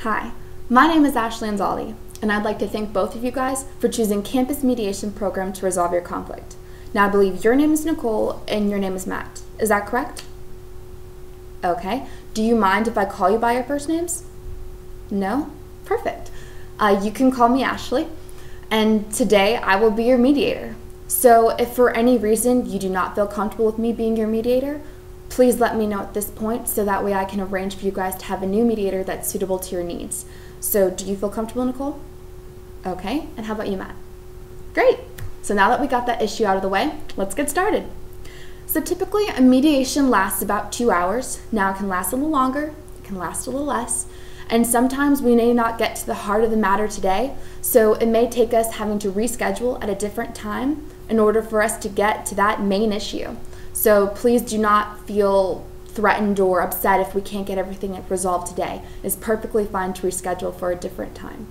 Hi, my name is Ashley Anzali, and I'd like to thank both of you guys for choosing Campus Mediation Program to resolve your conflict. Now, I believe your name is Nicole and your name is Matt. Is that correct? Okay. Do you mind if I call you by your first names? No? Perfect. You can call me Ashley, and today I will be your mediator. So if for any reason you do not feel comfortable with me being your mediator, please let me know at this point so that way I can arrange for you guys to have a new mediator that's suitable to your needs. So do you feel comfortable, Nicole? Okay, and how about you, Matt? Great. So now that we got that issue out of the way, let's get started. So typically a mediation lasts about 2 hours. Now it can last a little longer, it can last a little less, and sometimes we may not get to the heart of the matter today, so it may take us having to reschedule at a different time in order for us to get to that main issue. So please do not feel threatened or upset if we can't get everything resolved today. It's perfectly fine to reschedule for a different time.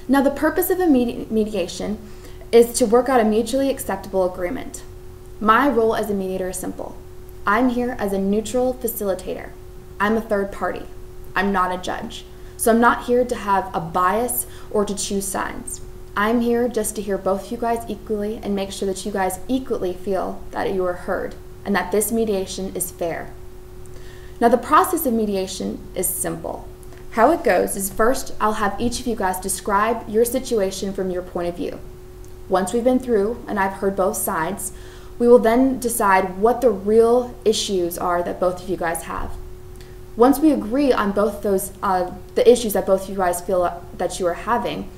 Now, the purpose of a mediation is to work out a mutually acceptable agreement. My role as a mediator is simple. I'm here as a neutral facilitator. I'm a third party. I'm not a judge. So I'm not here to have a bias or to choose sides. I'm here just to hear both of you guys equally and make sure that you guys equally feel that you are heard and that this mediation is fair. Now, the process of mediation is simple. How it goes is first, I'll have each of you guys describe your situation from your point of view. Once we've been through and I've heard both sides, we will then decide what the real issues are that both of you guys have. Once we agree on both those, the issues that both of you guys feel that you are having,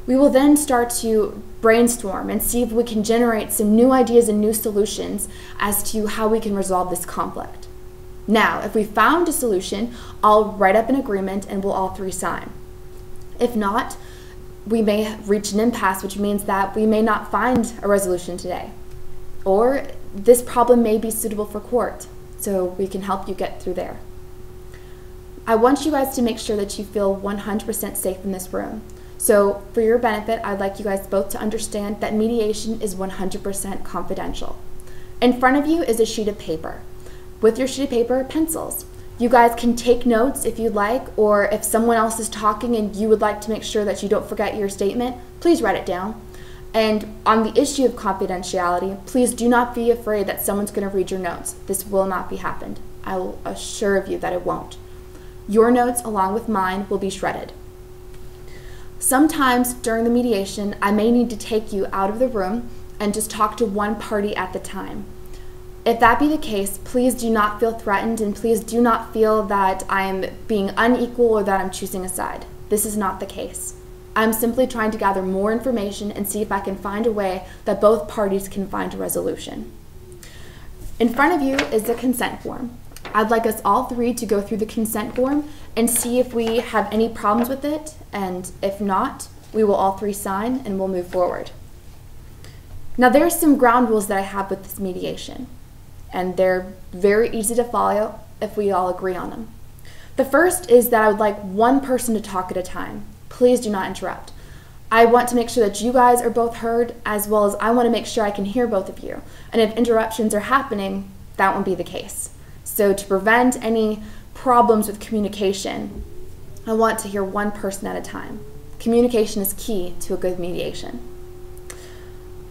we will then start to brainstorm and see if we can generate some new ideas and new solutions as to how we can resolve this conflict. Now, if we found a solution, I'll write up an agreement and we'll all three sign. If not, we may reach an impasse, which means that we may not find a resolution today. Or this problem may be suitable for court, so we can help you get through there. I want you guys to make sure that you feel 100% safe in this room. So for your benefit, I'd like you guys both to understand that mediation is 100% confidential. In front of you is a sheet of paper. With your sheet of paper, pencils. You guys can take notes if you'd like, or if someone else is talking and you would like to make sure that you don't forget your statement, please write it down. And on the issue of confidentiality, please do not be afraid that someone's going to read your notes. This will not be happened. I will assure you that it won't. Your notes, along with mine, will be shredded. Sometimes during the mediation, I may need to take you out of the room and just talk to one party at the time. If that be the case, please do not feel threatened and please do not feel that I am being unequal or that I'm choosing a side. This is not the case. I'm simply trying to gather more information and see if I can find a way that both parties can find a resolution. In front of you is the consent form. I'd like us all three to go through the consent form and see if we have any problems with it, and if not, we will all three sign and we'll move forward. Now, there are some ground rules that I have with this mediation, and they're very easy to follow if we all agree on them. The first is that I would like one person to talk at a time. Please do not interrupt. I want to make sure that you guys are both heard, as well as I want to make sure I can hear both of you. And if interruptions are happening, that won't be the case. So to prevent any problems with communication, I want to hear one person at a time. Communication is key to a good mediation.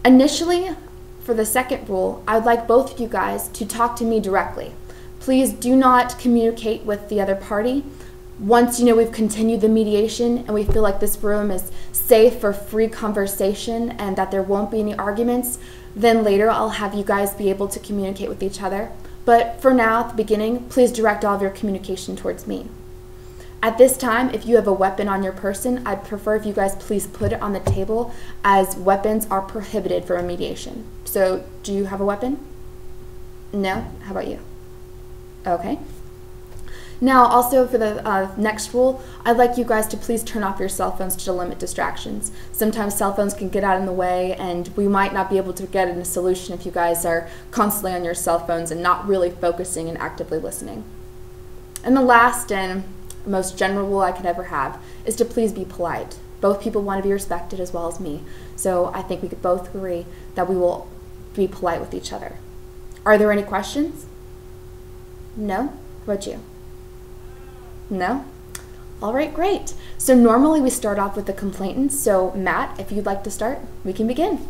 Initially, for the second rule, I would like both of you guys to talk to me directly. Please do not communicate with the other party. Once we've continued the mediation and we feel like this room is safe for free conversation and that there won't be any arguments, then later I'll have you guys be able to communicate with each other. But for now, at the beginning, please direct all of your communication towards me. At this time, if you have a weapon on your person, I'd prefer if you guys please put it on the table, as weapons are prohibited for a mediation. So, do you have a weapon? No? How about you? Okay. Now, also for the next rule, I'd like you guys to please turn off your cell phones to limit distractions. Sometimes cell phones can get out in the way, and we might not be able to get a solution if you guys are constantly on your cell phones and not really focusing and actively listening. And the last and most general rule I could ever have is to please be polite. Both people want to be respected as well as me, so I think we could both agree that we will be polite with each other. Are there any questions? No? How about you? No? All right, great. So normally we start off with the complainant. So Matt, if you'd like to start, we can begin.